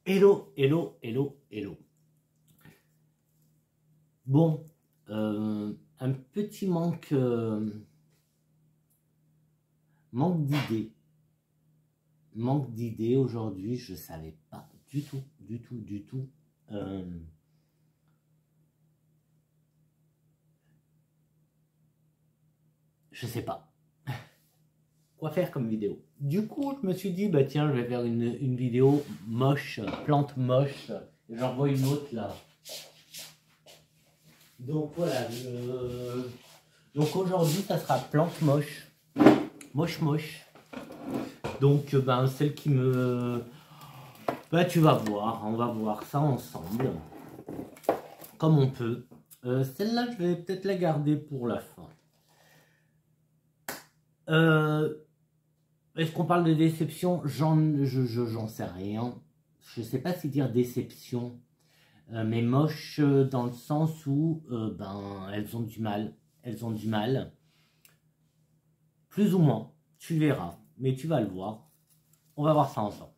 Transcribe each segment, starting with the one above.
Hello, hello, hello, hello. Bon, un petit manque d'idées. Manque d'idées aujourd'hui, je savais pas du tout, du tout. Je sais pas quoi faire comme vidéo. Du coup, je me suis dit, bah tiens, je vais faire une vidéo moche, plante moche. J'en vois une autre là. Donc voilà, donc aujourd'hui, ça sera plante moche. Moche. Donc, ben, celle qui me... Bah, tu vas voir, on va voir ça ensemble. Comme on peut. Celle-là, je vais peut-être la garder pour la fin. Est-ce qu'on parle de déception? J'en sais rien. Je sais pas si dire déception. Mais moche dans le sens où, ben, elles ont du mal. Elles ont du mal. Plus ou moins. Tu verras. Mais tu vas le voir. On va voir ça ensemble.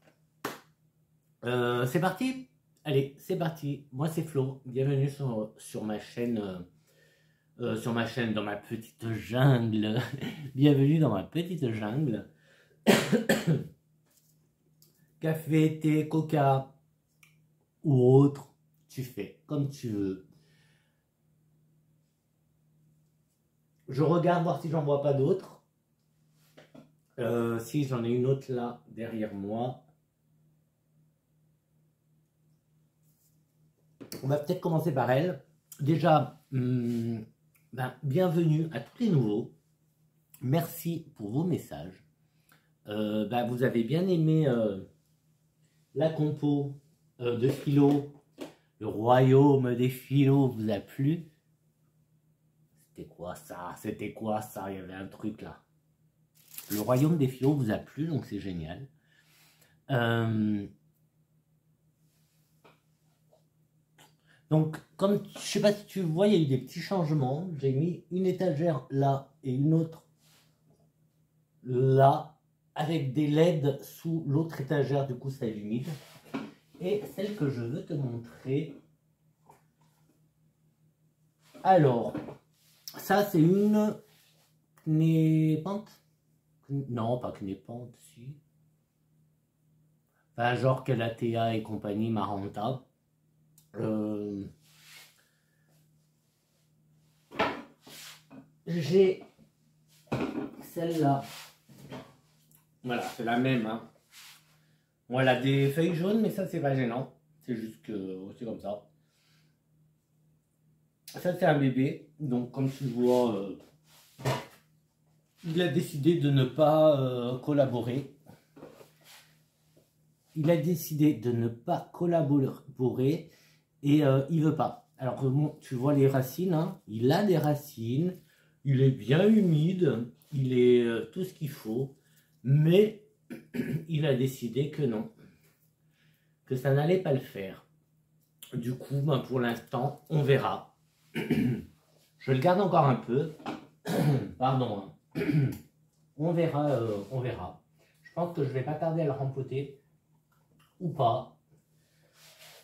C'est parti? Allez, c'est parti. Moi, c'est Flo. Bienvenue sur ma chaîne, dans ma petite jungle. Bienvenue dans ma petite jungle. Café, thé, coca ou autre, tu fais comme tu veux. Je regarde voir si j'en vois pas d'autres. Si j'en ai une autre là derrière moi. On va peut-être commencer par elle. Déjà, ben, bienvenue à tous les nouveaux. Merci pour vos messages. Ben, vous avez bien aimé la compo de Philo. Le royaume des Philo vous a plu? C'était quoi ça? C'était quoi ça? Il y avait un truc là. Le royaume des Philo vous a plu, donc c'est génial. Donc, comme je sais pas si tu vois, il y a eu des petits changements. J'ai mis une étagère là et une autre là, avec des LED sous l'autre étagère, du coup ça illumine. Et celle que je veux te montrer. Alors, ça c'est une knépante. Non, pas knépante, si. Enfin, genre Calathea et compagnie, Maranta. J'ai celle-là. Voilà, c'est la même. Hein. Bon, elle a des feuilles jaunes, mais ça, c'est pas gênant. C'est juste que c'est comme ça. Ça, c'est un bébé. Donc, comme tu vois, il a décidé de ne pas collaborer. Il a décidé de ne pas collaborer et il veut pas. Alors, bon, tu vois les racines. Hein, il a des racines. Il est bien humide. Il est tout ce qu'il faut. Mais il a décidé que non. Que ça n'allait pas le faire. Du coup, ben, pour l'instant, on verra. Je le garde encore un peu. Pardon. Hein. On verra, on verra. Je pense que je vais pas tarder à le rempoter. Ou pas.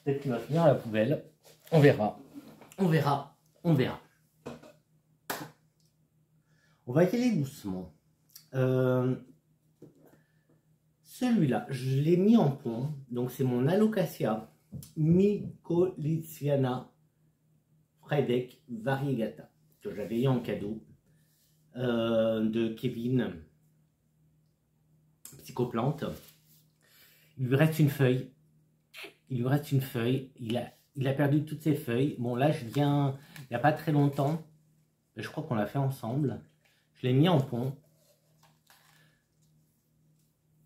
Peut-être qu'il va finir à la poubelle. On verra. On verra. On verra. On va y aller doucement. Celui-là, je l'ai mis en pont. Donc, c'est mon Alocasia Mycoliciana Fredek Variegata que j'avais eu en cadeau de Kevin Psychoplante. Il lui reste une feuille. Il lui reste une feuille. Il a perdu toutes ses feuilles. Bon, là, je viens il n'y a pas très longtemps. Je crois qu'on l'a fait ensemble. Je l'ai mis en pont.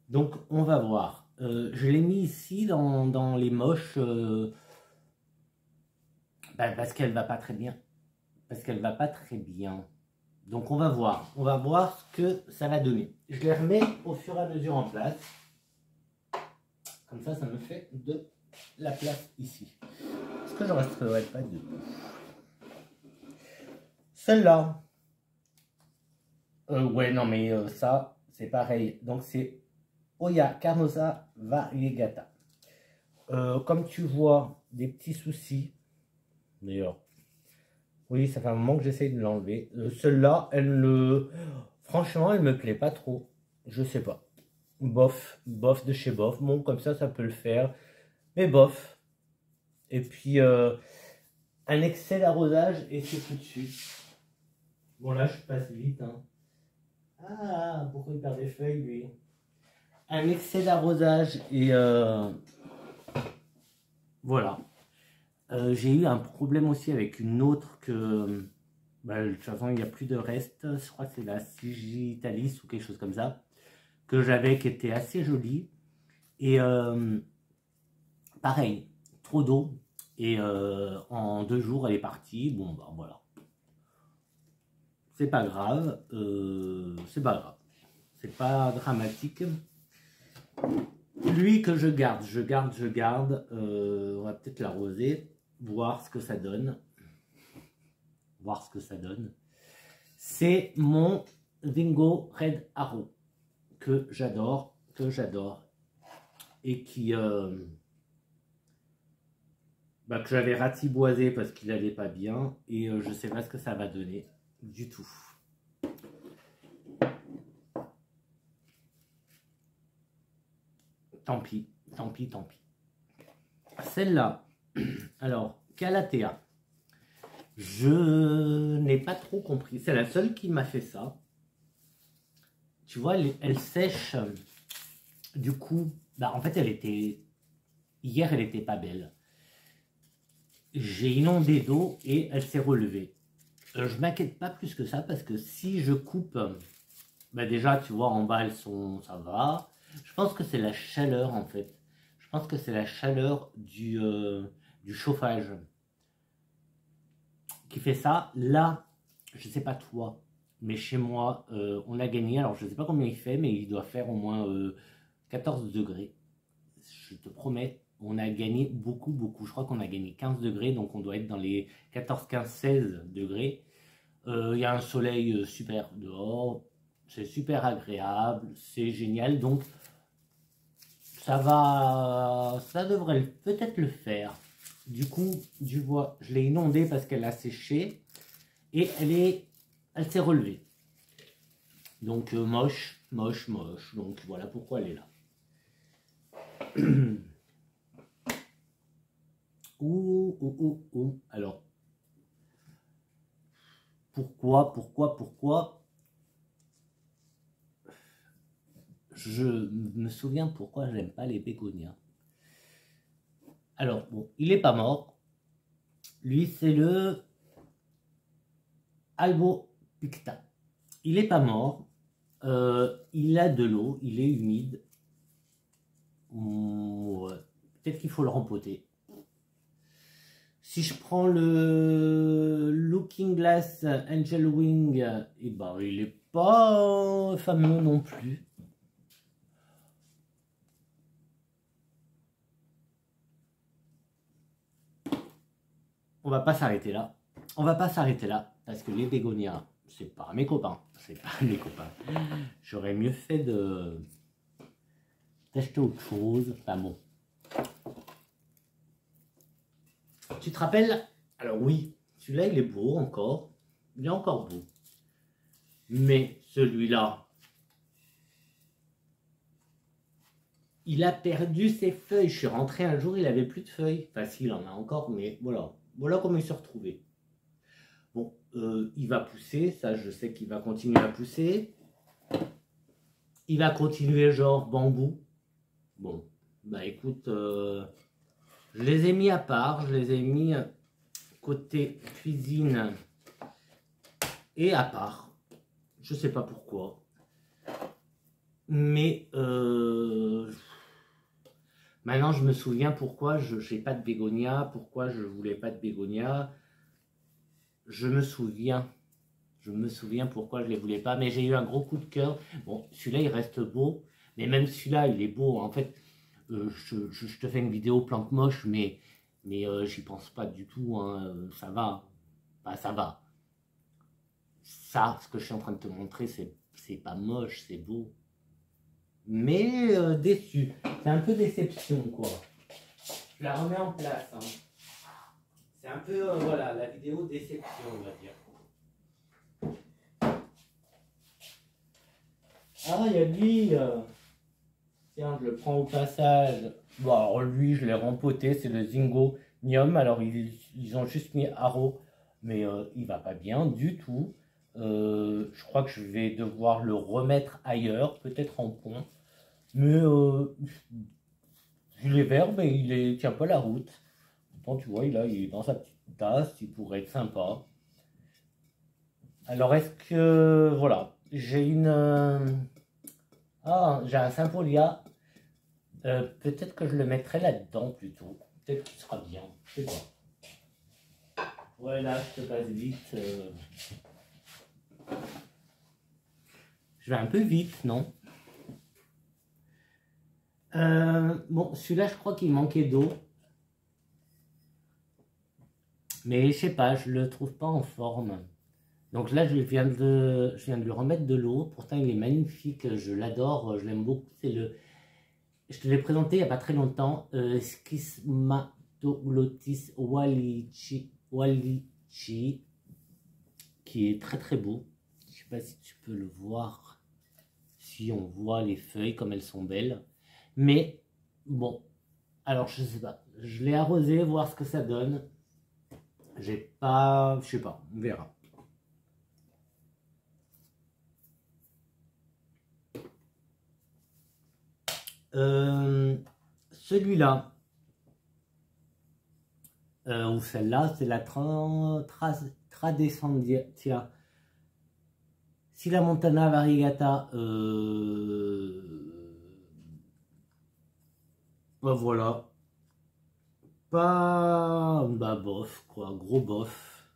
Donc, on va voir. Je l'ai mis ici dans les moches parce qu'elle va pas très bien. Parce qu'elle va pas très bien. Donc, on va voir. On va voir ce que ça va donner. Je les remets au fur et à mesure en place. Comme ça me fait de la place ici. Est-ce que je ne resterai pas debout? Celle-là. Ouais, non, mais ça, c'est pareil. Donc, c'est Oya Carnosa Variegata. Comme tu vois, des petits soucis. D'ailleurs, oui, ça fait un moment que j'essaye de l'enlever. Celle-là, franchement, elle me plaît pas trop. Je sais pas. Bof, bof de chez bof. Bon, comme ça peut le faire. Mais bof. Et puis, un excès d'arrosage et c'est foutu. Bon, là, je passe vite. Hein. Ah, pourquoi il perd des feuilles, lui? Un excès d'arrosage et voilà. J'ai eu un problème aussi avec une autre que, bah, de toute façon, il n'y a plus de reste. Je crois que c'est la Sigitalis ou quelque chose comme ça, que j'avais, qui était assez jolie. Et pareil, trop d'eau. Et en 2 jours, elle est partie. Bon, bah voilà. C'est pas grave. C'est pas grave. C'est pas dramatique. Lui que je garde. On va peut-être l'arroser. Voir ce que ça donne. Voir ce que ça donne. C'est mon Dingo Red Arrow que j'adore, et qui bah, que j'avais ratiboisé parce qu'il allait pas bien et je sais pas ce que ça va donner du tout. Tant pis, tant pis, tant pis. Celle-là, alors Calathea. Je n'ai pas trop compris. C'est la seule qui m'a fait ça. Tu vois, elle sèche. Du coup, bah, en fait, hier, elle était pas belle. J'ai inondé d'eau et elle s'est relevée. Je m'inquiète pas plus que ça parce que si je coupe, bah déjà, tu vois, en bas, ça va. Je pense que c'est la chaleur, en fait. Je pense que c'est la chaleur du chauffage qui fait ça. Là, je sais pas toi, mais chez moi, on a gagné. Alors, je sais pas combien il fait, mais il doit faire au moins 14 degrés. Je te promets, on a gagné beaucoup, beaucoup. Je crois qu'on a gagné 15 degrés, donc on doit être dans les 14, 15, 16 degrés. Il y a un soleil super dehors, c'est super agréable, c'est génial. Donc, ça devrait peut-être le faire. Du coup, tu vois, je l'ai inondée parce qu'elle a séché et elle s'est relevée. Donc moche, moche, moche. Donc voilà pourquoi elle est là. Alors, pourquoi je me souviens pourquoi j'aime pas les bégonias. Alors, bon, il est pas mort. Lui, c'est le Albopicta. Il est pas mort. Il a de l'eau, il est humide. Ouais. Peut-être qu'il faut le rempoter. Si je prends le Looking Glass Angel Wing, et ben, il est pas fameux non plus. On va pas s'arrêter là. On va pas s'arrêter là parce que les bégonias, c'est pas mes copains. C'est pas mes copains. J'aurais mieux fait d'acheter autre chose. Enfin bon. Tu te rappelles? Alors oui, celui-là il est beau encore. Il est encore beau. Mais celui-là, il a perdu ses feuilles. Je suis rentré un jour, il avait plus de feuilles. Enfin si, il en a encore, mais voilà. Voilà comment il s'est retrouvé. Bon, il va pousser. Ça, je sais qu'il va continuer à pousser. Il va continuer genre bambou. Bon, bah écoute, je les ai mis à part. Je les ai mis côté cuisine et à part. Je sais pas pourquoi. Mais maintenant je me souviens pourquoi je n'ai pas de bégonia, pourquoi je voulais pas de bégonia. Je me souviens pourquoi je les voulais pas, mais j'ai eu un gros coup de cœur. Bon, celui-là il reste beau, mais même celui-là il est beau. En fait, je te fais une vidéo plante moche, mais j'y pense pas du tout. Hein. Ça va, bah, ça va. Ça, ce que je suis en train de te montrer, c'est pas moche, c'est beau. Mais déçu. C'est un peu déception, quoi. Je la remets en place. Hein. C'est un peu, voilà, la vidéo déception, on va dire. Ah, il y a lui. Tiens, je le prends au passage. Bon, alors lui, je l'ai rempoté, c'est le Zingonium. Alors, ils ont juste mis Haro, mais il va pas bien du tout. Je crois que je vais devoir le remettre ailleurs, peut-être en pont. Mais il est vert, mais il tient pas la route. Pourtant, tu vois, il est dans sa petite tasse, il pourrait être sympa. Alors, est-ce que... Voilà, j'ai une... j'ai un Sympolia. Peut-être que je le mettrai là-dedans plutôt. Peut-être qu'il sera bien. Je sais pas. Voilà, je te passe vite. Je vais un peu vite, non? Bon, celui-là, je crois qu'il manquait d'eau. Mais je sais pas, je le trouve pas en forme. Donc là, je viens de lui remettre de l'eau. Pourtant, il est magnifique. Je l'adore. Je l'aime beaucoup. Je te l'ai présenté il n'y a pas très longtemps. Schismatoglotis wallichi, qui est très très beau. Je sais pas si tu peux le voir. Si on voit les feuilles comme elles sont belles. Mais bon, alors je sais pas. Je l'ai arrosé, voir ce que ça donne. Je sais pas, on verra. Celui-là, ou celle-là, c'est la Tradescendia. Si la Montana variegata, bah voilà, pas, bah bof, quoi, gros bof.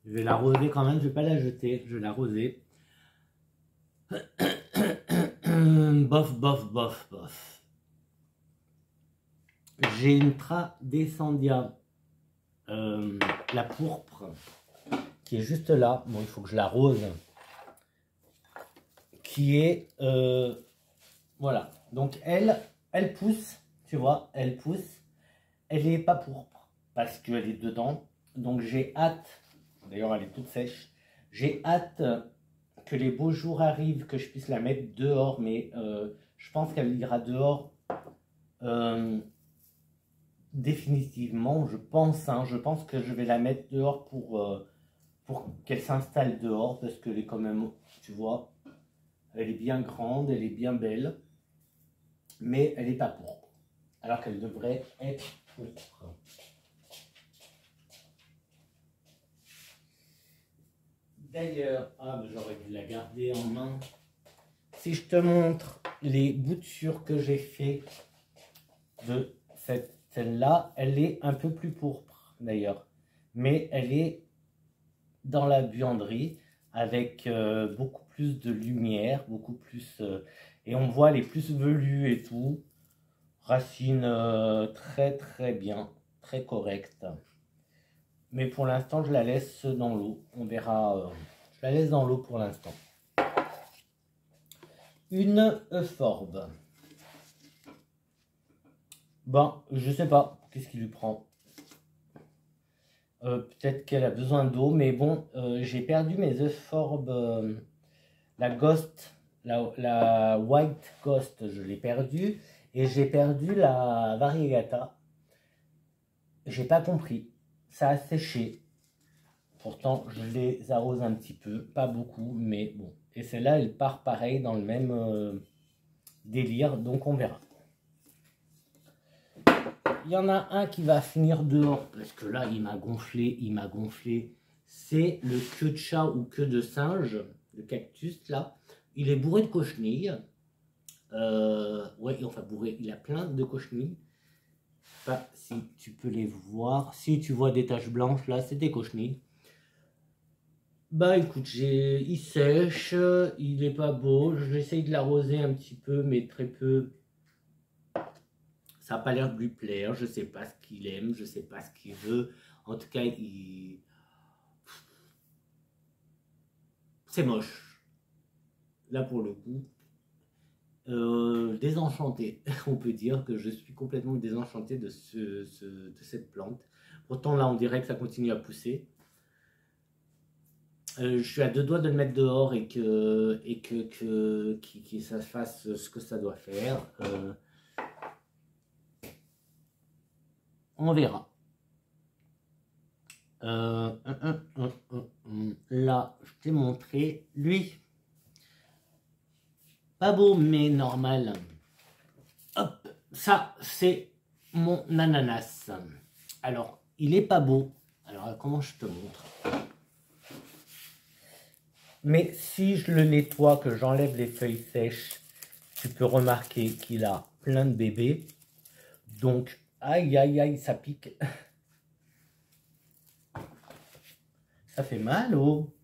Je vais l'arroser quand même, je vais pas la jeter, je vais l'arroser. Bof, bof, bof, bof. J'ai une Tradescendia, la pourpre, qui est juste là. Bon, il faut que je l'arrose. Qui est, voilà. Donc elle pousse, tu vois, elle pousse. Elle n'est pas pourpre parce qu'elle est dedans. Donc j'ai hâte, d'ailleurs elle est toute sèche. J'ai hâte que les beaux jours arrivent, que je puisse la mettre dehors. Mais je pense qu'elle ira dehors définitivement. Je pense que je vais la mettre dehors pour qu'elle s'installe dehors. Parce qu'elle est quand même, tu vois, elle est bien grande, elle est bien belle. Mais elle n'est pas pourpre. Alors qu'elle devrait être pourpre. D'ailleurs, j'aurais dû la garder en main. Si je te montre les boutures que j'ai fait de celle-là, elle est un peu plus pourpre d'ailleurs. Mais elle est dans la buanderie avec beaucoup plus de lumière, beaucoup plus... et on voit les plus velus et tout. Racine très très bien, très correcte. Mais pour l'instant, je la laisse dans l'eau. On verra. Je la laisse dans l'eau pour l'instant. Une euphorbe. Ben, je sais pas. Qu'est-ce qui lui prend? Peut-être qu'elle a besoin d'eau. Mais bon, j'ai perdu mes euphorbes. La Ghost, la White Ghost, je l'ai perdue. Et j'ai perdu la Variegata. J'ai pas compris. Ça a séché. Pourtant, je les arrose un petit peu, pas beaucoup, mais bon. Et celle-là, elle part pareil dans le même délire, donc on verra. Il y en a un qui va finir dehors, parce que là, il m'a gonflé. C'est le queue de chat ou queue de singe, le cactus, là. Il est bourré de cochenilles. Ouais, enfin bourré, il a plein de cochenilles. Enfin, si tu peux les voir. Si tu vois des taches blanches, là, c'est des cochenilles. Bah écoute, il sèche, il est pas beau, j'essaye de l'arroser un petit peu, mais très peu. Ça n'a pas l'air de lui plaire, je sais pas ce qu'il aime, je sais pas ce qu'il veut. En tout cas, c'est moche. Là pour le coup. désenchanté. On peut dire que je suis complètement désenchanté de cette plante. Pourtant là on dirait que ça continue à pousser. Je suis à deux doigts de le mettre dehors et que ça fasse ce que ça doit faire. On verra. Là, je t'ai montré. Lui, pas beau, mais normal. Hop, ça, c'est mon ananas. Alors, il est pas beau. Alors, comment je te montre? Mais si je le nettoie, que j'enlève les feuilles sèches, tu peux remarquer qu'il a plein de bébés. Donc, aïe, aïe, aïe, ça pique. Ça fait mal, oh.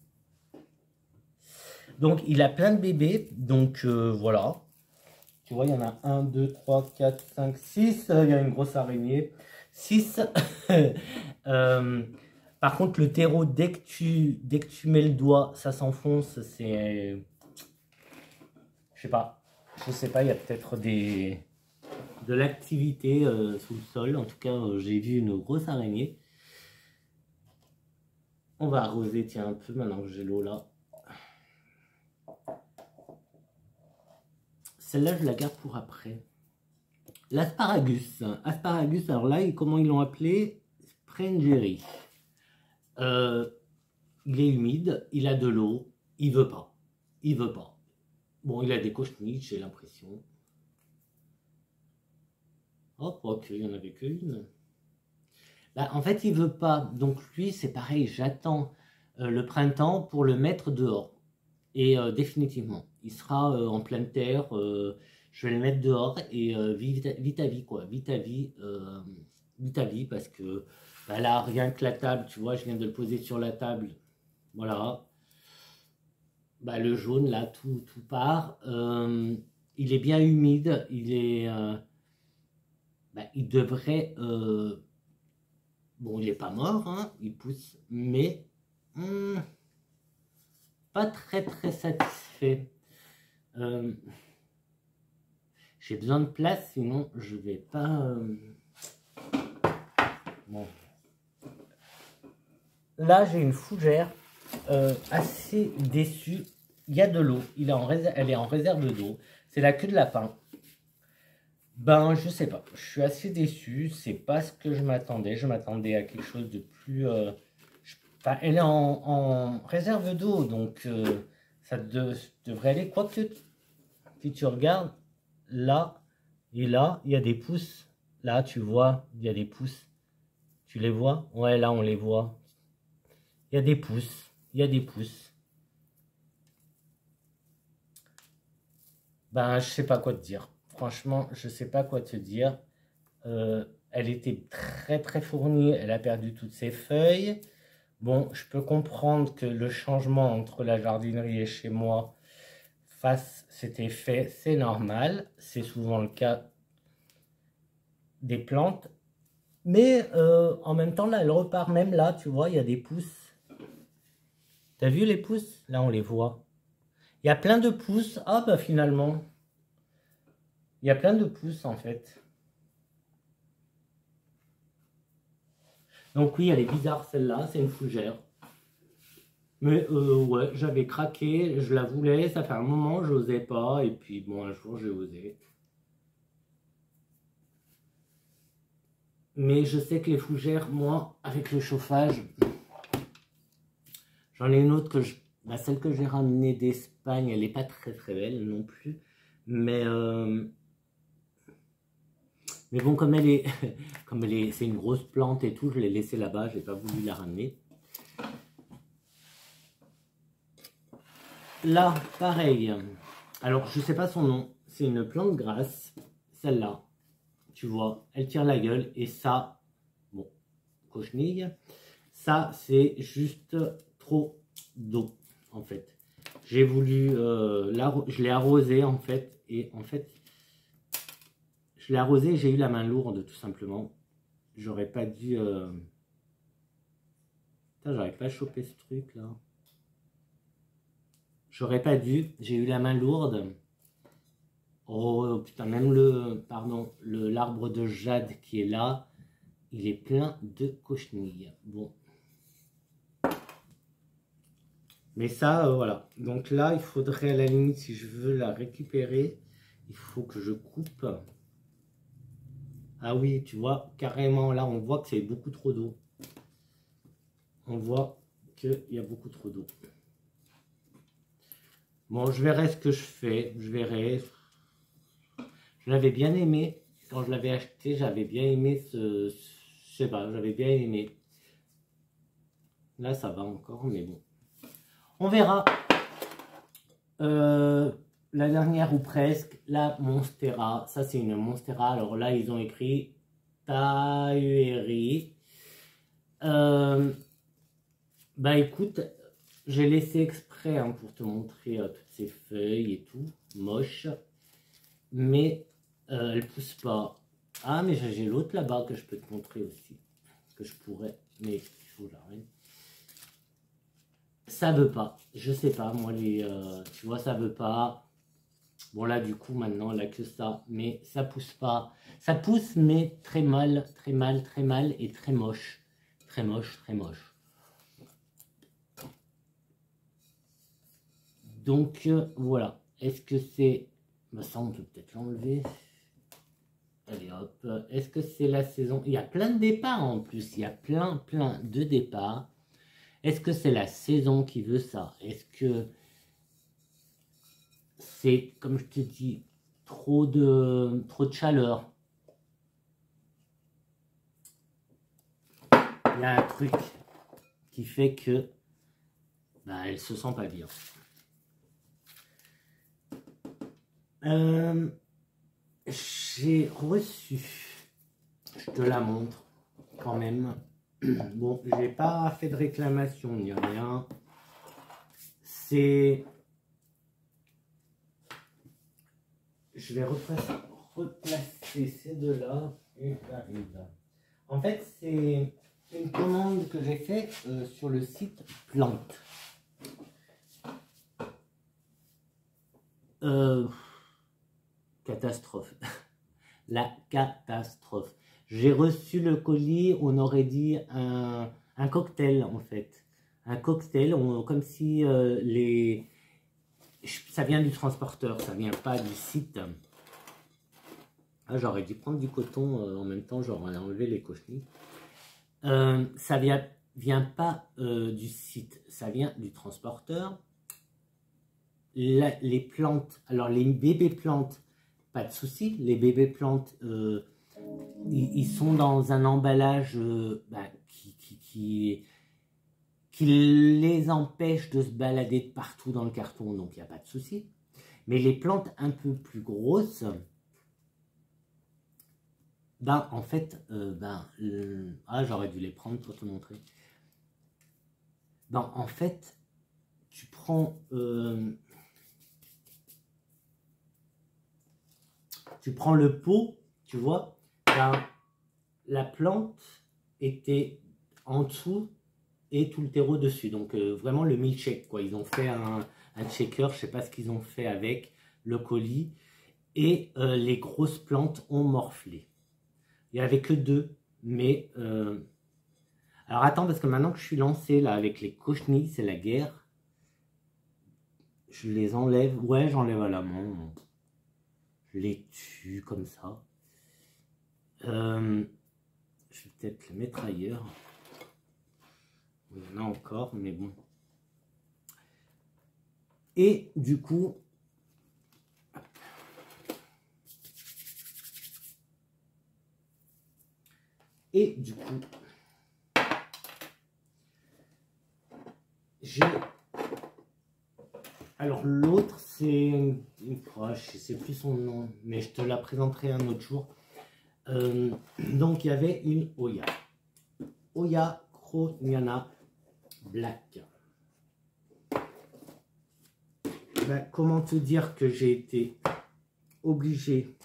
Donc, il a plein de bébés. Donc, voilà. Tu vois, il y en a 1, 2, 3, 4, 5, 6. Il y a une grosse araignée. 6. Par contre, le terreau, dès que tu mets le doigt, ça s'enfonce. C'est... Je sais pas. Je sais pas, il y a peut-être de l'activité sous le sol. En tout cas, j'ai vu une grosse araignée. On va arroser, tiens, un peu maintenant que j'ai l'eau là. Celle-là, je la garde pour après. L'asparagus. Asparagus, alors là, comment ils l'ont appelé? Springery. Il est humide, il a de l'eau, il veut pas. Il veut pas. Bon, il a des cochenilles, j'ai l'impression. Oh, quoi qu'il n'y en avait qu'une. Bah, en fait, il veut pas. Donc lui, c'est pareil, j'attends le printemps pour le mettre dehors. Et définitivement, il sera en pleine terre. Je vais le mettre dehors et vite à vie, quoi. Vite à vie, parce que bah, là, rien que la table, tu vois, je viens de le poser sur la table. Voilà. Bah, le jaune, là, tout part. Il est bien humide. Il devrait... bon, il n'est pas mort, hein, il pousse, mais pas très satisfait. J'ai besoin de place, sinon je vais pas... Bon. Là, j'ai une fougère assez déçue. Il y a de l'eau, elle est en réserve d'eau. C'est la queue de lapin. Ben, je sais pas. Je suis assez déçu. C'est pas ce que je m'attendais. Je m'attendais à quelque chose de plus... elle est en réserve d'eau, donc ça devrait aller. Quoique, si tu regardes, là et là, il y a des pousses. Là, tu vois, il y a des pousses. Tu les vois? Ouais, là, on les voit. Il y a des pousses. Il y a des pousses. Ben, je sais pas quoi te dire. Franchement, je sais pas quoi te dire. Elle était très fournie. Elle a perdu toutes ses feuilles. Bon, je peux comprendre que le changement entre la jardinerie et chez moi fasse cet effet. C'est normal. C'est souvent le cas des plantes. Mais en même temps, là, elle repart. Même là, tu vois, il y a des pousses. T'as vu les pousses? Là, on les voit. Il y a plein de pousses. Ah, bah finalement. Il y a plein de pousses, en fait. Donc oui, elle est bizarre, celle-là. C'est une fougère. Mais ouais, j'avais craqué. Je la voulais. Ça fait un moment, je n'osais pas. Et puis, bon, un jour, j'ai osé. Mais je sais que les fougères, moi, avec le chauffage, j'en ai une autre que celle que j'ai ramenée d'Espagne, elle n'est pas très belle non plus. Mais bon, comme elle est, c'est une grosse plante et tout, je l'ai laissée là-bas, j'ai pas voulu la ramener. Là, pareil. Alors, je sais pas son nom. C'est une plante grasse, celle-là. Tu vois, elle tire la gueule et ça, bon, cochenille. Ça, c'est juste trop d'eau, en fait. J'ai voulu, je l'ai arrosé, en fait, et en fait, je l'ai arrosé et j'ai eu la main lourde, tout simplement. J'aurais pas dû... j'aurais pas chopé ce truc, là. J'aurais pas dû, j'ai eu la main lourde. Oh putain, même l'arbre de jade qui est là, il est plein de cochenilles. Bon. Mais ça, voilà. Donc là, il faudrait à la limite, si je veux la récupérer, il faut que je coupe. Ah oui, tu vois, carrément, là, on voit que c'est beaucoup trop d'eau. On voit qu'il y a beaucoup trop d'eau. Bon, je verrai ce que je fais. Je verrai. Je l'avais bien aimé. Quand je l'avais acheté, j'avais bien aimé je sais pas, j'avais bien aimé. Là, ça va encore, mais bon. On verra. La dernière ou presque, la Monstera. Ça, c'est une Monstera. Alors là, ils ont écrit Tahueri. Bah écoute, j'ai laissé exprès hein, pour te montrer toutes ces feuilles et tout. Moche. Mais elle pousse pas. Ah, mais j'ai l'autre là-bas que je peux te montrer aussi. Que je pourrais. Mais il faut que j'arrête. Ça veut pas, je sais pas, moi tu vois ça veut pas. Bon là du coup maintenant elle a que ça, mais ça pousse pas. Ça pousse mais très mal, très mal, très mal et très moche. Très moche, très moche. Donc voilà, est-ce que c'est... Bah, ça on peut peut-être l'enlever. Allez hop, est-ce que c'est la saison? Il y a plein de départs en plus, il y a plein de départs. Est-ce que c'est la saison qui veut ça? Est-ce que c'est, comme je te dis, trop de chaleur? Il y a un truc qui fait que bah, elle se sent pas bien. J'ai reçu, je te la montre quand même. Bon, j'ai pas fait de réclamation ni rien. C'est... Je vais replacer ces deux-là et j'arrive. En fait, c'est une commande que j'ai faite sur le site Plante. Catastrophe. La catastrophe. J'ai reçu le colis, on aurait dit un cocktail en fait. Un cocktail, comme si ça vient du transporteur, ça vient pas du site. Ah, j'aurais dû prendre du coton en même temps, j'aurais enlevé les cochenilles. Ça vient pas du site, ça vient du transporteur. Les plantes, alors les bébés plantes, pas de souci, les bébés plantes, ils sont dans un emballage qui les empêche de se balader de partout dans le carton, donc il n'y a pas de souci. Mais les plantes un peu plus grosses, ben en fait, j'aurais dû les prendre pour te montrer. Ben en fait, tu prends le pot, tu vois, ben, la plante était en dessous et tout le terreau dessus. Donc vraiment le milkshake, quoi. Ils ont fait un shaker, je sais pas ce qu'ils ont fait avec le colis. Et les grosses plantes ont morflé. Il n'y avait que deux, mais... Alors attends, parce que maintenant que je suis lancé là avec les cochenilles, c'est la guerre. Je les enlève. Ouais, j'enlève à la main. Je les tue comme ça. Je vais peut-être les mettre ailleurs. Il y en a encore, mais bon. Et du coup... Alors l'autre, c'est... Oh, je ne sais plus son nom, mais je te la présenterai un autre jour. Donc il y avait une Oya. Oya Croniana Black. Ben, comment te dire que j'ai été obligé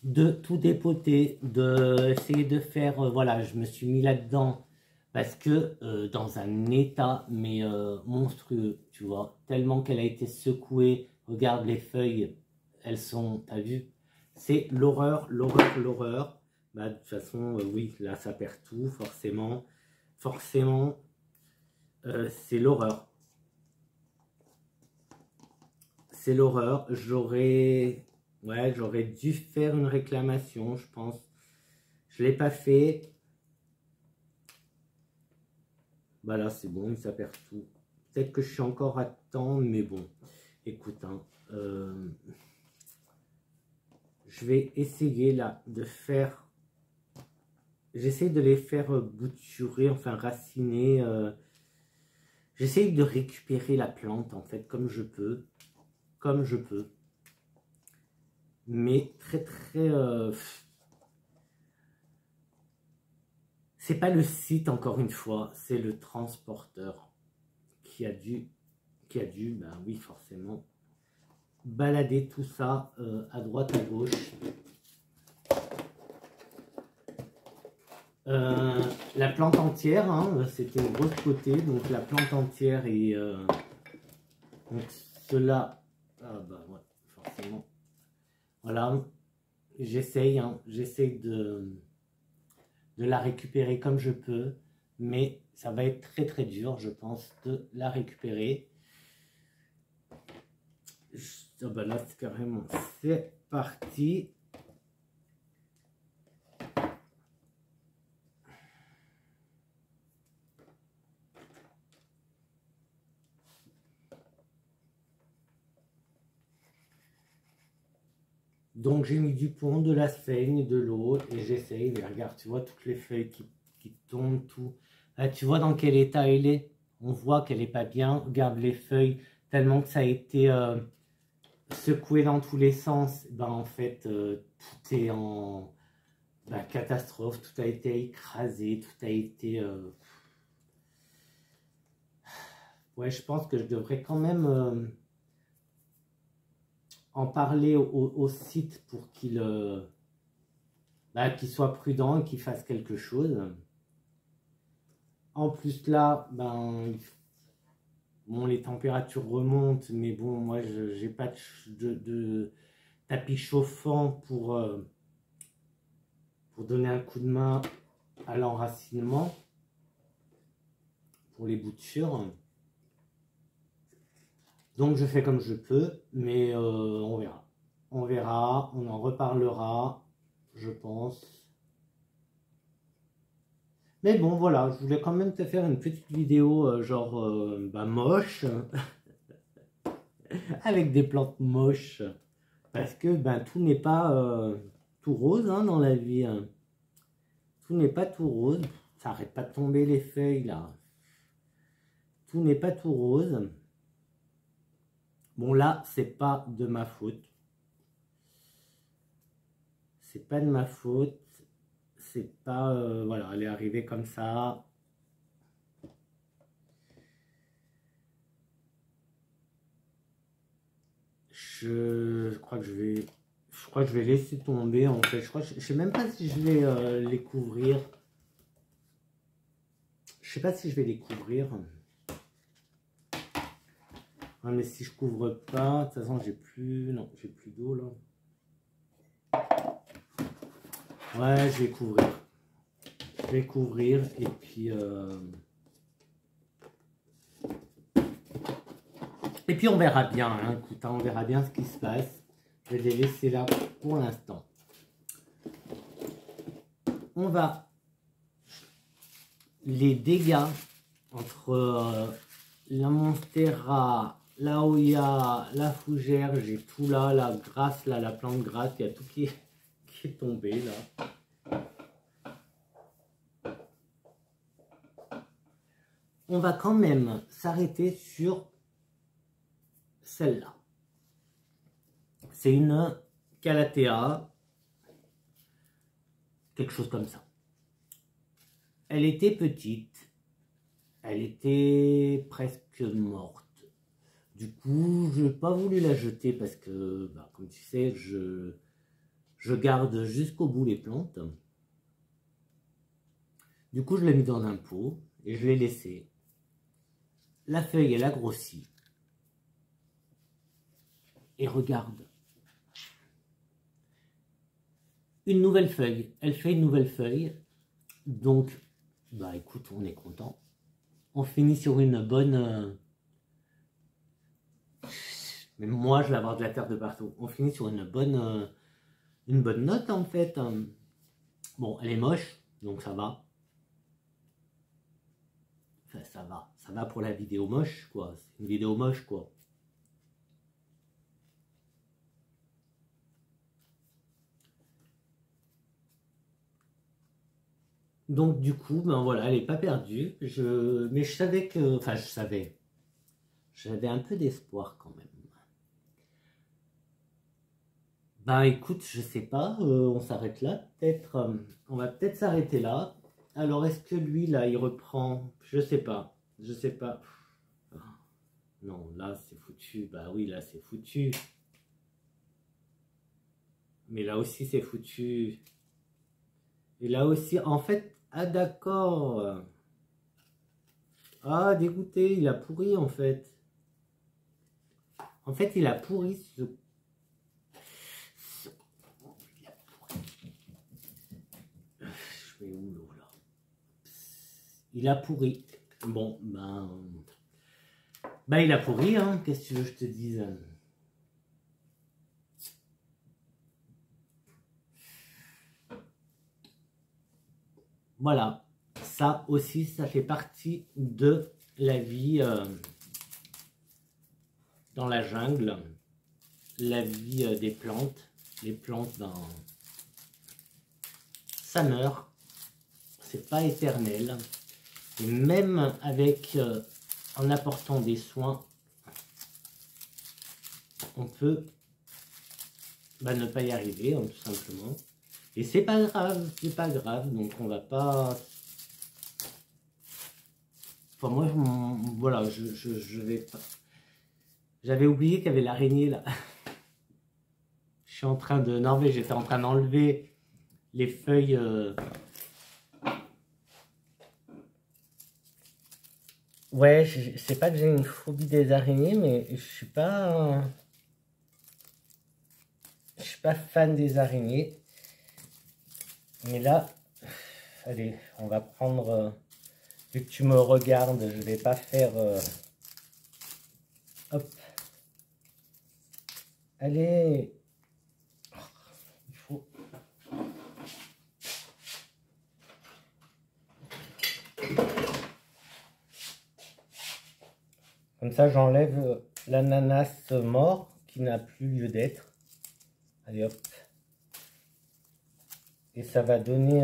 de tout dépoter, d'essayer de faire... voilà, je me suis mis là-dedans parce que dans un état mais monstrueux, tu vois, tellement qu'elle a été secouée. Regarde les feuilles, elles sont, t'as vu, c'est l'horreur, l'horreur, l'horreur. Bah, de toute façon, oui, là ça perd tout, forcément, forcément, c'est l'horreur. C'est l'horreur. Ouais, j'aurais dû faire une réclamation, je pense. Je l'ai pas fait. Bah là, c'est bon, ça perd tout. Peut-être que je suis encore à temps, mais bon. Écoute, hein, je vais essayer là de faire... J'essaie de les faire bouturer, enfin raciner. J'essaie de récupérer la plante, en fait, comme je peux. Comme je peux. Mais très, très... c'est pas le site, encore une fois, c'est le transporteur qui a dû, ben oui, forcément, balader tout ça à droite, à gauche. La plante entière, hein, c'était une grosse potée, donc la plante entière et donc cela, ah bah ouais, forcément. Voilà, j'essaye, hein, j'essaye de la récupérer comme je peux, mais ça va être très très dur, je pense, de la récupérer. Ah bah là, c'est carrément, c'est parti. Donc j'ai mis du pont, de la saigne, de l'eau et j'essaye. Mais regarde, tu vois toutes les feuilles qui tombent, tout. Là, tu vois dans quel état elle est. On voit qu'elle n'est pas bien. Regarde les feuilles, tellement que ça a été secoué dans tous les sens. Ben, en fait, tout est en catastrophe. Tout a été écrasé, tout a été... Ouais, je pense que je devrais quand même... en parler au site pour qu'il soit prudent et qu'il fasse quelque chose. En plus là, bon, les températures remontent, mais bon, moi je n'ai pas de tapis chauffant pour donner un coup de main à l'enracinement, pour les boutures. Donc je fais comme je peux, mais on verra. On verra, on en reparlera, je pense. Mais bon, voilà, je voulais quand même te faire une petite vidéo moche, avec des plantes moches, parce que tout n'est pas tout rose hein, dans la vie. Hein. Tout n'est pas tout rose, ça arrête pas de tomber les feuilles là. Tout n'est pas tout rose. Bon là, c'est pas de ma faute. C'est pas de ma faute. C'est pas... voilà, elle est arrivée comme ça. Je crois que je vais laisser tomber en fait. Je sais même pas si je vais les couvrir. Je sais pas si je vais les couvrir. Ah, mais si je couvre pas, de toute façon j'ai plus d'eau là. Ouais, je vais couvrir. Je vais couvrir et puis on verra bien. Hein. Écoute, on verra bien ce qui se passe. Je vais les laisser là pour l'instant. On va les dégâts entre la Monstera, la Hoya, la fougère, j'ai tout là, la grasse là, la plante grasse, il y a tout qui est tombé là. On va quand même s'arrêter sur celle-là. C'est une Calathea, quelque chose comme ça. Elle était petite, elle était presque morte. Du coup, je n'ai pas voulu la jeter parce que, comme tu sais, je garde jusqu'au bout les plantes. Du coup, je l'ai mis dans un pot. et je l'ai laissé. La feuille, elle a grossi. Et regarde. Une nouvelle feuille. Elle fait une nouvelle feuille. Donc, bah écoute, on est content. On finit sur une bonne... Mais moi, je vais avoir de la terre de partout. On finit sur une bonne note, en fait. Bon, elle est moche, donc ça va. Enfin, ça va. Ça va pour la vidéo moche, quoi. C'est une vidéo moche, quoi. Donc, du coup, ben voilà, elle n'est pas perdue. Mais je savais que... Enfin, je savais. J'avais un peu d'espoir, quand même. Ben écoute, je sais pas, on s'arrête là, peut-être, on va peut-être s'arrêter là. Alors est-ce que lui là, il reprend? Je sais pas, je sais pas. Non, là c'est foutu, bah oui, là c'est foutu. Mais là aussi c'est foutu. Et là aussi, en fait, ah d'accord. Ah dégoûté, il a pourri en fait. En fait, il a pourri ce... Je vais où là? Il a pourri. Bon, ben il a pourri, hein. Qu'est-ce que tu veux que je te dise? Voilà. Ça aussi, ça fait partie de la vie dans la jungle. La vie des plantes. Les plantes, ben, ça meurt. C'est pas éternel. Et même avec... en apportant des soins, on peut ne pas y arriver, hein, tout simplement. Et c'est pas grave, donc on va pas... Enfin moi, voilà, je vais pas... J'avais oublié qu'il y avait l'araignée là. Je suis en train de... Non mais j'étais en train d'enlever les feuilles... Ouais, c'est pas que j'ai une phobie des araignées, mais je suis pas fan des araignées. Mais là, allez, on va prendre... vu que tu me regardes, je vais pas faire... hop. Allez. Il faut... Comme ça, j'enlève l'ananas mort qui n'a plus lieu d'être. Allez, hop. Et ça va donner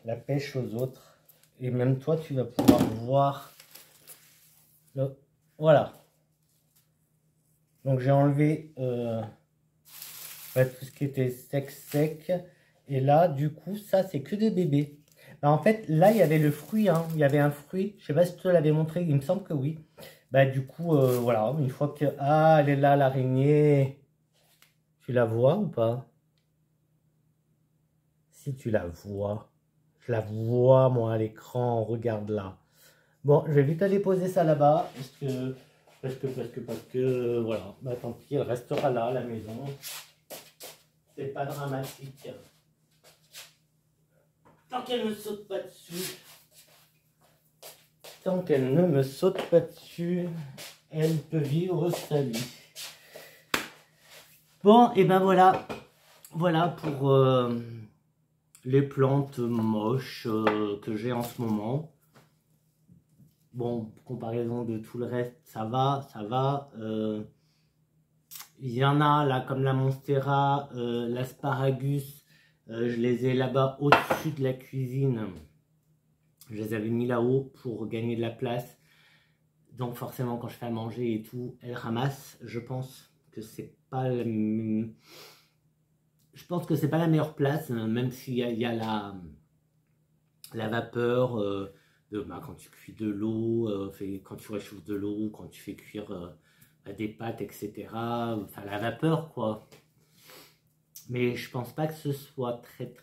la pêche aux autres. Et même toi, tu vas pouvoir voir. Voilà. Donc, j'ai enlevé tout ce qui était sec. Et là, du coup, ça, c'est que des bébés. Bah, en fait, là, il y avait le fruit. Hein. Il y avait un fruit. Je sais pas si tu te l'avais montré. Il me semble que oui. Bah, du coup, voilà. Une fois que... Ah, elle est là, l'araignée. Tu la vois ou pas? Si tu la vois. Je la vois, moi, à l'écran. Regarde là. Bon, je vais vite aller poser ça là-bas. Parce que, voilà. Bah, tant pis, elle restera là, à la maison. C'est pas dramatique. Tant qu'elle ne saute pas dessus. Tant qu'elle ne me saute pas dessus, elle peut vivre sa vie. Bon, et ben voilà. Voilà pour les plantes moches que j'ai en ce moment. Bon, comparaison de tout le reste, ça va. Il y en a là comme la monstera, l'asparagus, je les ai là-bas au-dessus de la cuisine. Je les avais mis là-haut pour gagner de la place. Donc forcément quand je fais à manger et tout, elles ramassent. Je pense que c'est pas la... Je pense que c'est pas la meilleure place, même s'il y a la vapeur quand tu cuis de l'eau, quand tu réchauffes de l'eau, quand tu fais cuire des pâtes, etc. Enfin la vapeur quoi. Mais je pense pas que ce soit très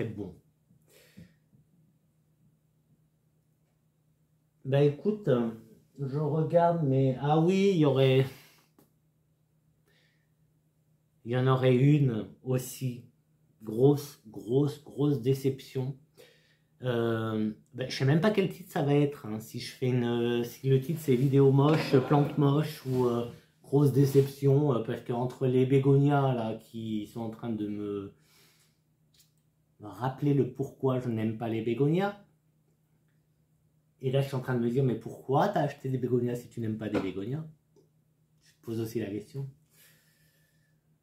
bon. Bah écoute, je regarde, mais... Ah oui, il y aurait... Il y en aurait une aussi. Grosse déception. Ben, je sais même pas quel titre ça va être, hein. Si je fais si le titre c'est vidéo moche, plante moche ou grosse déception, parce qu'entre les bégonias là qui sont en train de me rappeler le pourquoi je n'aime pas les bégonias, et là je suis en train de me dire mais pourquoi t'as acheté des bégonias si tu n'aimes pas des bégonias? Je pose aussi la question.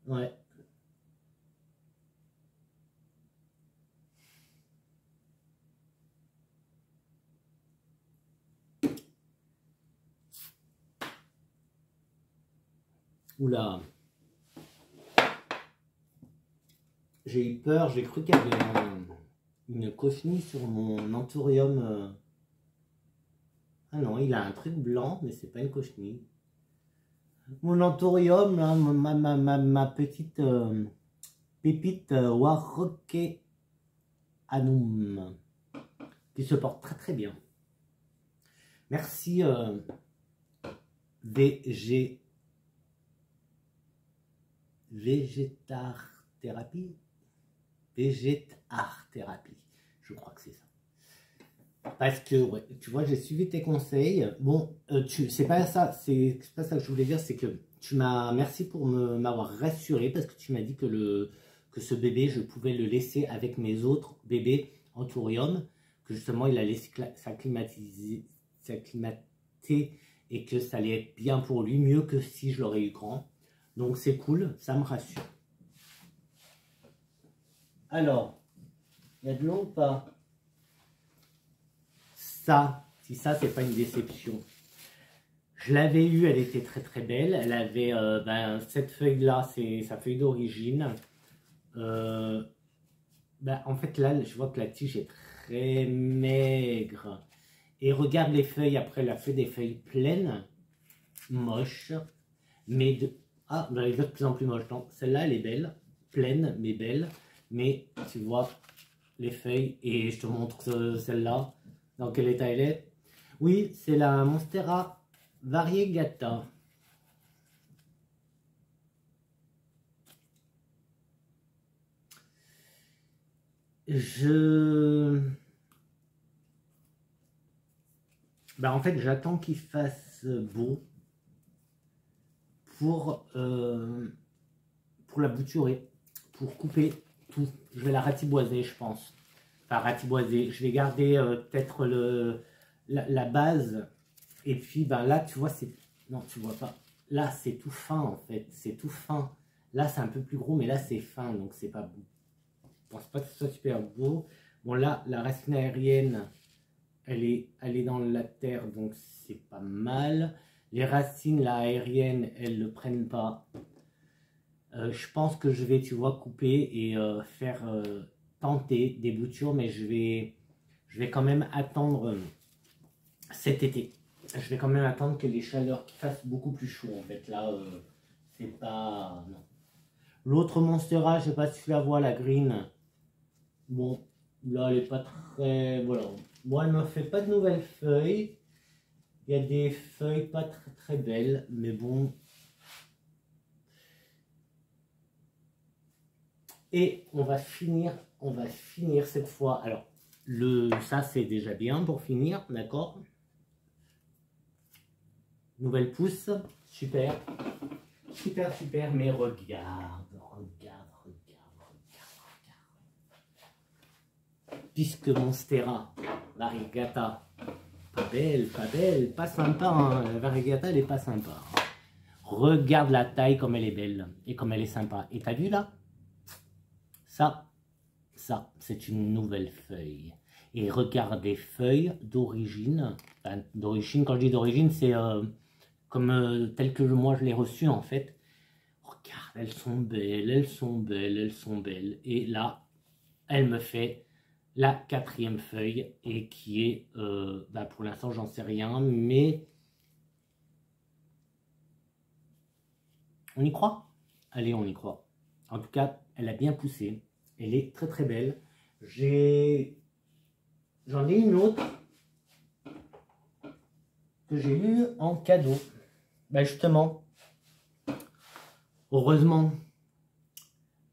Ouais. Oula. J'ai eu peur, j'ai cru qu'il y avait une cochenille sur mon anthurium. Ah non, il a un truc blanc, mais c'est pas une cochenille. Mon anthurium, là, ma petite pépite Warroke Anum, qui se porte très bien. Merci Végétar Thérapie. Végétar Thérapie, je crois que c'est ça. Parce que, ouais, tu vois, j'ai suivi tes conseils. Bon, c'est pas ça, c'est pas ça que je voulais dire, c'est que merci pour m'avoir rassuré, parce que tu m'as dit que ce bébé, je pouvais le laisser avec mes autres bébés anthurium, que justement, il allait s'acclimater et que ça allait être bien pour lui, mieux que si je l'aurais eu grand. Donc, c'est cool, ça me rassure. Alors, il y a de l'eau ou pas? Ça, si ça, c'est pas une déception. Je l'avais eue, elle était très belle. Elle avait cette feuille-là, c'est sa feuille d'origine. En fait, là, je vois que la tige est très maigre. Et regarde les feuilles, après, elle a fait des feuilles pleines, moches, mais de... Ah, j'en ai de plus en plus moches. Celle-là, elle est belle, pleine, mais belle. Mais tu vois les feuilles, et je te montre celle-là, dans quel état elle est. Oui, c'est la Monstera variegata. En fait, j'attends qu'il fasse beau pour la bouturer, pour couper tout. Je vais la ratiboiser, je pense. Enfin, ratiboiser. Je vais garder peut-être la base. Et puis, là, tu vois, c'est... Non, tu vois pas. Là, c'est tout fin, en fait. C'est tout fin. Là, c'est un peu plus gros, mais là, c'est fin, donc c'est pas beau. Je pense pas que ce soit super beau. Bon, là, la racine aérienne, elle est dans la terre, donc c'est pas mal. Les racines, là, aériennes, elles ne prennent pas. Je pense que je vais, tu vois, couper et faire tenter des boutures, mais je vais quand même attendre cet été. Je vais quand même attendre que les chaleurs fassent beaucoup plus chaud, en fait. Là, c'est pas... Non. L'autre Monstera, je sais pas si tu la vois, la green. Bon, là, elle est pas très... Voilà. Bon, elle me fait pas de nouvelles feuilles. Il y a des feuilles pas très belles, mais bon... Et on va finir cette fois. Alors, ça c'est déjà bien pour finir, d'accord? Nouvelle pousse, super, mais regarde. Puisque Monstera, variegata, pas belle, pas sympa, hein. La variegata elle est pas sympa. Regarde la taille comme elle est belle et comme elle est sympa. Et t'as vu là? Ça, c'est une nouvelle feuille. Et regarde les feuilles d'origine. Enfin, d'origine, quand je dis d'origine, c'est comme tel que moi je l'ai reçu en fait. Regarde, elles sont belles. Et là, elle me fait la 4e feuille et qui est, pour l'instant, j'en sais rien, mais on y croit. Allez, on y croit. En tout cas, elle a bien poussé. Elle est très belle. J'en ai une autre. que j'ai eu en cadeau. Ben justement, heureusement,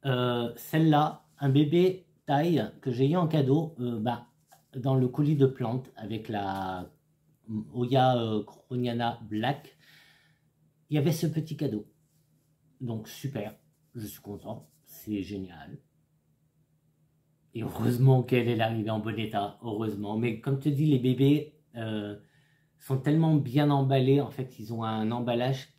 celle-là, un bébé taille que j'ai eu en cadeau dans le colis de plantes avec la Oya Croniana Black, il y avait ce petit cadeau. Donc super, je suis content, c'est génial. Et heureusement qu'elle est arrivée en bon état, heureusement. Mais comme tu dis, les bébés sont tellement bien emballés, en fait, ils ont un emballage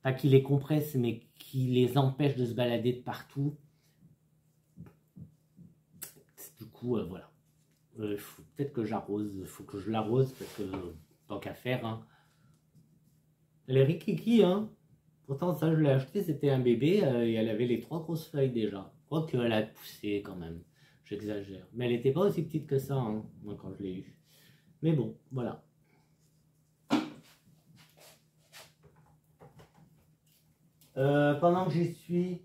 pas qui les compresse, mais qui les empêche de se balader de partout. Du coup, voilà. Peut-être que j'arrose, il faut que je l'arrose, parce que tant qu'à faire, hein. Elle est rikiki, hein. Pourtant, ça, je l'ai acheté, c'était un bébé, et elle avait les 3 grosses feuilles déjà. Quoique elle a poussé quand même, j'exagère. Mais elle n'était pas aussi petite que ça, hein, moi, quand je l'ai eue. Mais bon, voilà. Pendant que j'y suis...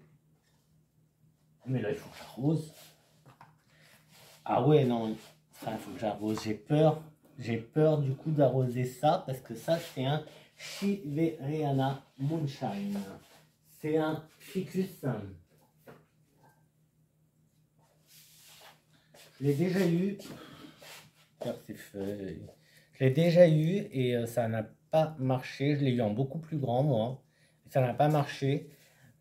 Mais là, il faut que j'arrose. Ah ouais, non, il faut que j'arrose. J'ai peur du coup d'arroser ça, parce que ça, c'est un Chiveriana Moonshine. C'est un ficus. Je l'ai déjà eu. Je l'ai déjà eu et ça n'a pas marché. Je l'ai eu en beaucoup plus grand, moi. Ça n'a pas marché.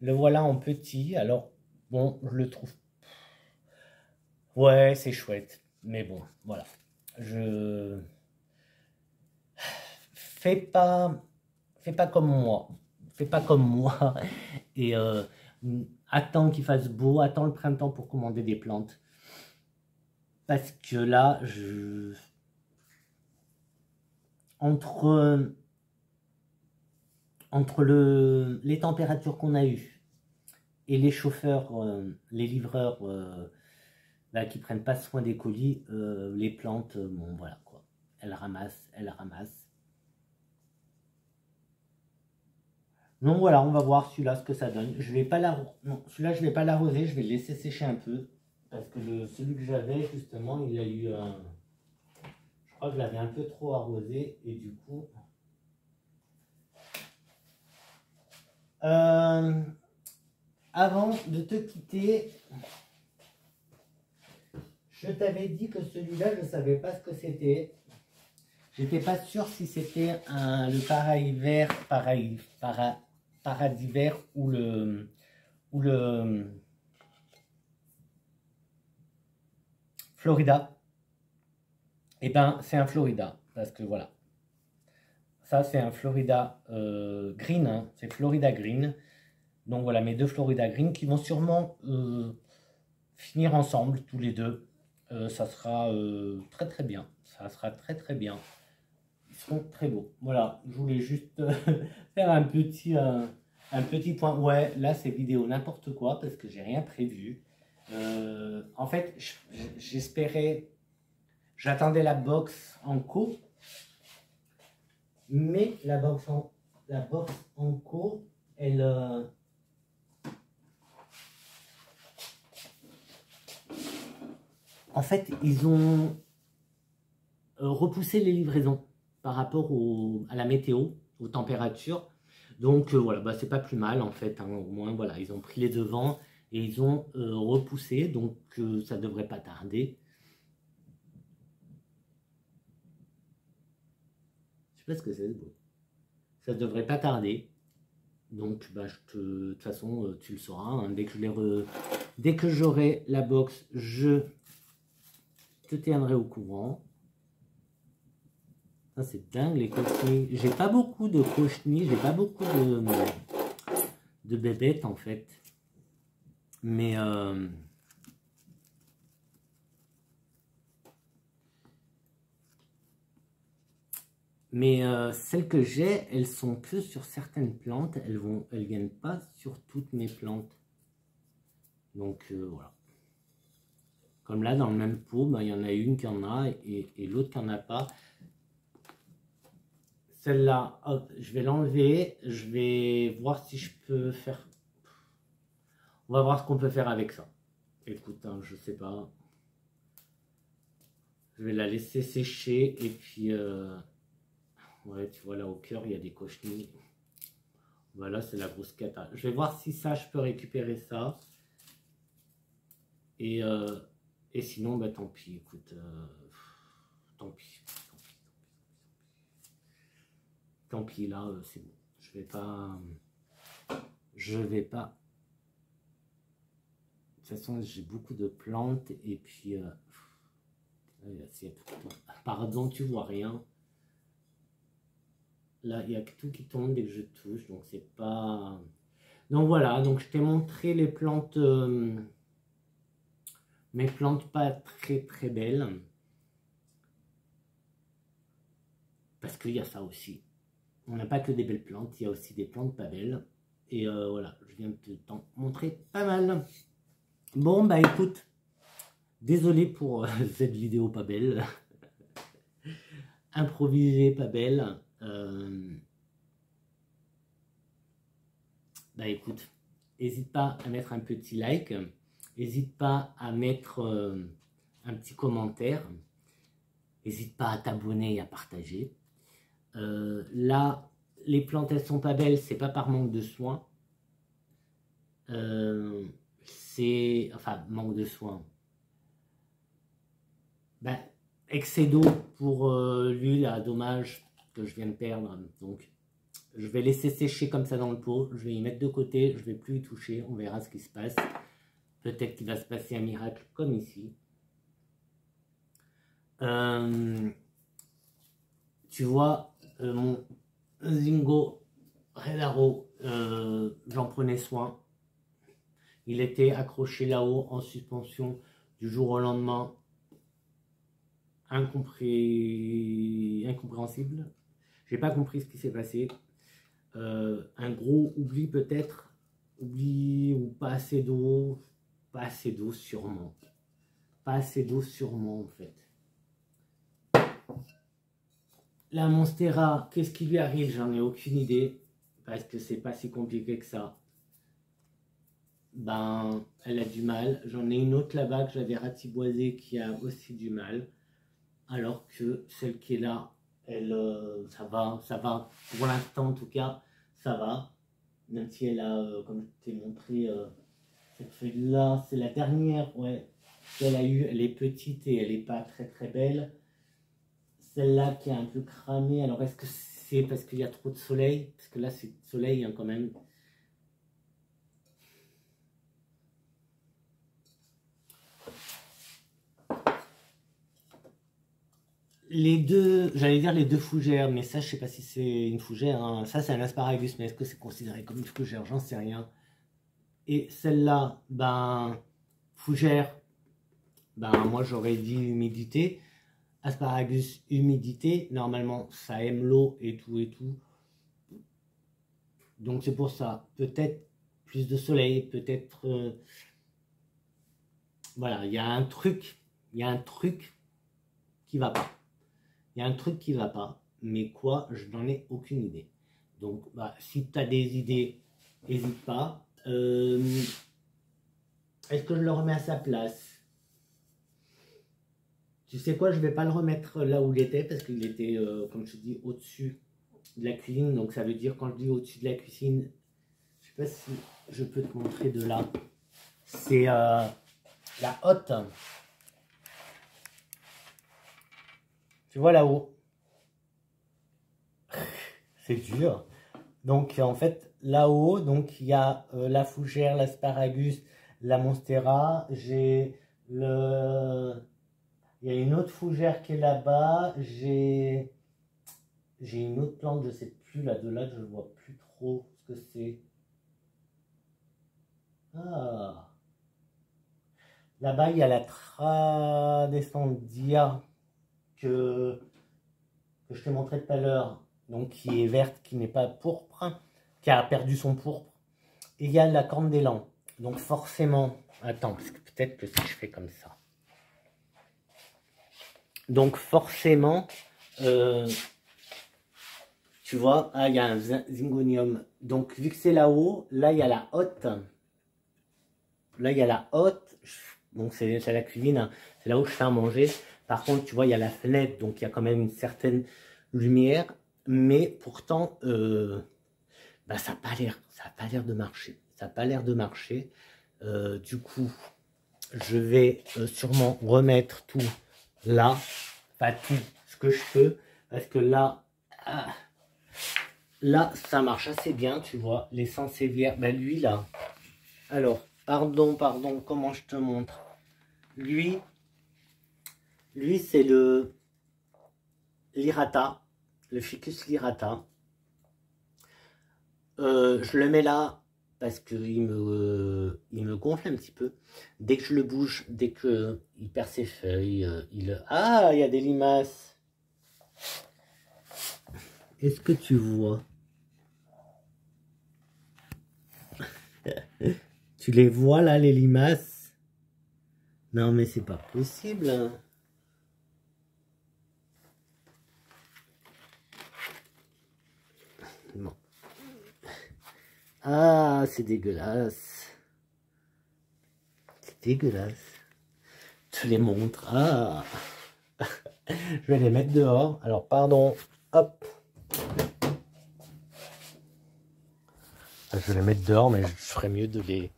Le voilà en petit. Alors, bon, je le trouve. Ouais, c'est chouette. Mais bon, voilà. Je. Fais pas comme moi. Fais pas comme moi. Et attends qu'il fasse beau. Attends le printemps pour commander des plantes. Parce que là, entre les températures qu'on a eues et les chauffeurs, les livreurs qui prennent pas soin des colis, les plantes, bon voilà quoi, elles ramassent. Donc voilà, on va voir celui-là ce que ça donne. Je vais pas celui-là je vais pas l'arroser, je vais le laisser sécher un peu parce que celui que j'avais justement, il a eu je crois que je l'avais un peu trop arrosé et du coup. Avant de te quitter, je t'avais dit que celui-là, je ne savais pas ce que c'était. J'étais pas sûr si c'était le paradis vert ou le Florida. Eh ben, c'est un Florida parce que voilà. Ça, c'est un Florida Green, hein. C'est Florida Green. Donc voilà, mes 2 Florida Green qui vont sûrement finir ensemble, tous les 2. Ça sera très très bien. Ça sera très très bien. Ils seront très beaux. Voilà, je voulais juste faire un petit point. Ouais, là c'est vidéo n'importe quoi parce que j'ai rien prévu. En fait, j'espérais, j'attendais la box en co, mais la box en co, elle en fait, ils ont repoussé les livraisons par rapport à la météo, aux températures. Donc voilà, bah, c'est pas plus mal en fait, hein. Au moins voilà, ils ont pris les devants et ils ont repoussé, donc ça devrait pas tarder. Je sais pas ce que c'est ce bruit. Ça devrait pas tarder. Donc bah, de toute façon, tu le sauras, hein. Dès que j'aurai la box, je te tiendrai au courant. Ça c'est dingue les cochenilles. J'ai pas beaucoup de cochenilles, j'ai pas beaucoup de bébêtes en fait. Mais celles que j'ai, elles sont que sur certaines plantes. Elles viennent pas sur toutes mes plantes. Donc voilà. Comme là dans le même pot, ben, il y en a une qui en a et l'autre qui en a pas. Celle-là, hop, je vais l'enlever. Je vais voir si je peux faire. On va voir ce qu'on peut faire avec ça. Écoute, hein, je sais pas. Je vais la laisser sécher et puis Ouais, tu vois là au cœur, il y a des cochenilles. Voilà, c'est la grosse cata. Je vais voir si ça, je peux récupérer ça. Et sinon, bah, tant pis, écoute, tant pis. Tant pis, là, c'est bon. Je vais pas. De toute façon, j'ai beaucoup de plantes et puis. Pardon, tu vois rien. Là, il y a que tout qui tombe dès que je touche, donc c'est pas. Donc voilà, donc je t'ai montré les plantes. Mes plantes pas très très belles. Parce qu'il y a ça aussi. On n'a pas que des belles plantes, il y a aussi des plantes pas belles. Et voilà, je viens de t'en montrer pas mal. Bon, bah écoute, désolé pour cette vidéo pas belle. Improvisée pas belle. Bah écoute, n'hésite pas à mettre un petit like. N'hésite pas à mettre un petit commentaire. N'hésite pas à t'abonner et à partager. Là, les plantes, elles sont pas belles, c'est pas par manque de soin. Enfin, manque de soin. Ben, excès d'eau pour l'huile, là, dommage que je viens de perdre. Donc, je vais laisser sécher comme ça dans le pot. Je vais y mettre de côté, je vais plus y toucher. On verra ce qui se passe. Peut-être qu'il va se passer un miracle comme ici. Tu vois, mon Zingo Redaro, j'en prenais soin. Il était accroché là-haut en suspension du jour au lendemain. Incompréhensible. J'ai pas compris ce qui s'est passé. Un gros oubli peut-être. Oubli ou pas assez d'eau. Pas assez d'eau sûrement. Pas assez d'eau sûrement en fait. La Monstera, qu'est-ce qui lui arrive? J'en ai aucune idée. Parce que c'est pas si compliqué que ça. Ben, elle a du mal. J'en ai une autre là-bas que j'avais ratiboisée qui a aussi du mal. Alors que celle qui est là, elle, ça va. Pour l'instant en tout cas, ça va. Même si elle a, comme je t'ai montré, cette feuille-là, c'est la dernière, ouais, qu'elle a eue. Elle est petite et elle n'est pas très très belle. Celle-là qui est un peu cramée, alors est-ce que c'est parce qu'il y a trop de soleil? Parce que là c'est soleil hein, quand même. Les deux, j'allais dire les deux fougères, mais ça je sais pas si c'est une fougère, hein. Ça c'est un asparagus, mais est-ce que c'est considéré comme une fougère? J'en sais rien. Et celle-là, ben, fougère, ben moi j'aurais dit humidité. Asparagus, humidité, normalement ça aime l'eau et tout et tout. Donc c'est pour ça, peut-être plus de soleil, peut-être... voilà, il y a un truc qui va pas. Il y a un truc qui va pas, mais quoi, je n'en ai aucune idée. Donc bah, si tu as des idées, n'hésite pas. Est-ce que je le remets à sa place? Tu sais quoi, je vais pas le remettre là où il était parce qu'il était, comme je te dis, au-dessus de la cuisine. Donc ça veut dire, quand je dis au-dessus de la cuisine, je sais pas si je peux te montrer de là. C'est la hotte. Tu vois là-haut? C'est dur. Donc en fait, là-haut, donc il y a la fougère, l'asparagus, la monstera. J'ai le... Il y a une autre fougère qui est là-bas. J'ai une autre plante, je ne sais plus, là de là, je ne vois plus trop ce que c'est. Ah. Là-bas, il y a la Tradescendia que je t'ai montré tout à l'heure, donc qui est verte, qui n'est pas pourpre, qui a perdu son pourpre. Et il y a la corne d'élan. Donc forcément, attends, parce que peut-être que si je fais comme ça. Donc forcément, tu vois, ah, il y a un zingonium. Donc vu que c'est là-haut, là il y a la hotte. Là il y a la hotte. Donc c'est la cuisine, hein. C'est là où je fais à manger. Par contre, tu vois, il y a la fenêtre, donc il y a quand même une certaine lumière. Mais pourtant, bah, ça n'a pas l'air de marcher. Ça n'a pas l'air de marcher. Du coup, je vais sûrement remettre tout là, pas tout ce que je peux, parce que là, là, ça marche assez bien, tu vois. L'essence est vierge. Ben lui là. Alors, pardon, comment je te montre? Lui c'est le Lirata, le Ficus Lirata. Je le mets là parce qu'il me gonfle un petit peu. Dès que je le bouge, dès que il perd ses feuilles, Ah, il y a des limaces. Est-ce que tu vois? Tu les vois là, les limaces? Non, mais c'est pas possible, hein. Bon. Ah, c'est dégueulasse. C'est dégueulasse. Je te les montre. Ah. Je vais les mettre dehors. Alors, pardon. Hop. Je vais les mettre dehors, mais je ferais mieux de les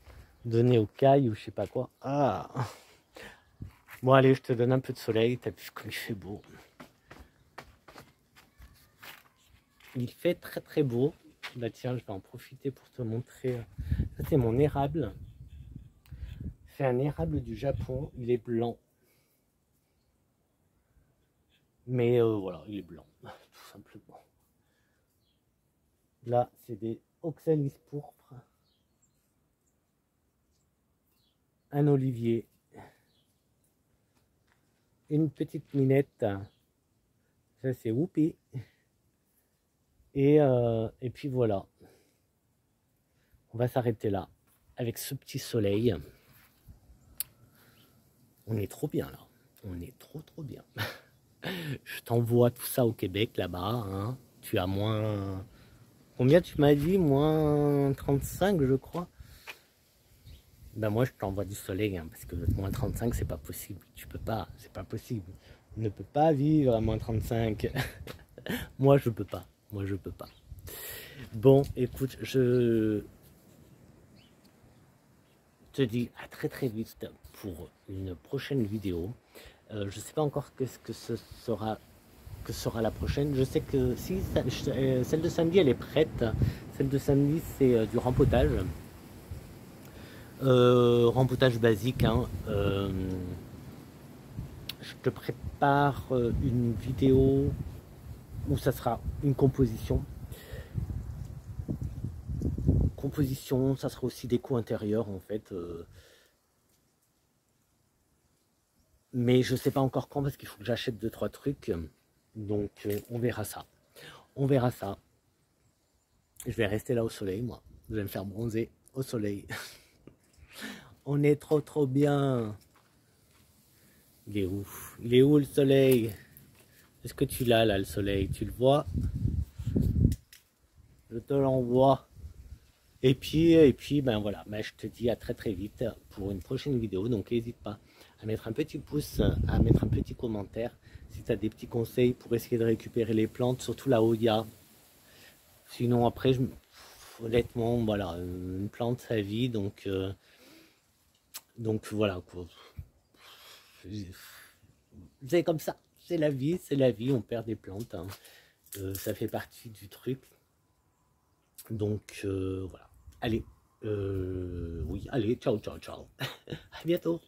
donner aux cailles ou je sais pas quoi. Ah. Bon, allez, je te donne un peu de soleil. T'as vu comme il fait beau. Il fait très très beau. Bah tiens, je vais en profiter pour te montrer. Ça, c'est mon érable. C'est un érable du Japon. Il est blanc. Mais voilà, il est blanc, tout simplement. Là, c'est des oxalis pourpres. Un olivier. Une petite minette. Ça, c'est Whoopi. Et puis voilà. On va s'arrêter là. Avec ce petit soleil. On est trop bien là. On est trop bien. Je t'envoie tout ça au Québec là-bas. Hein. Tu as moins... Combien tu m'as dit? Moins 35 je crois. Ben moi je t'envoie du soleil. Hein, parce que moins 35 c'est pas possible. Tu peux pas. C'est pas possible. On ne peut pas vivre à moins 35. Moi je peux pas. Moi je peux pas. Bon écoute, je te dis à très vite pour une prochaine vidéo. Je sais pas encore qu'est-ce que ce sera, que sera la prochaine. Je sais que si celle de samedi elle est prête. Celle de samedi c'est du rempotage. Rempotage basique. Hein. Je te prépare une vidéo où ça sera une composition. Ça sera aussi déco intérieure en fait. Mais je sais pas encore quand parce qu'il faut que j'achète 2-3 trucs. Donc on verra ça. On verra ça. Je vais rester là au soleil, moi. Je vais me faire bronzer au soleil. On est trop bien. Il est où? Il est où le soleil? Est-ce que tu l'as là le soleil? Tu le vois? Je te l'envoie. Et puis ben voilà, ben, je te dis à très vite pour une prochaine vidéo. Donc n'hésite pas à mettre un petit pouce, à mettre un petit commentaire si tu as des petits conseils pour essayer de récupérer les plantes, surtout la Hoya. Sinon après, honnêtement, voilà, une plante ça vit, donc voilà quoi. C'est comme ça, c'est la vie, on perd des plantes, hein. Ça fait partie du truc. Donc voilà. Allez, oui, allez, ciao. À bientôt.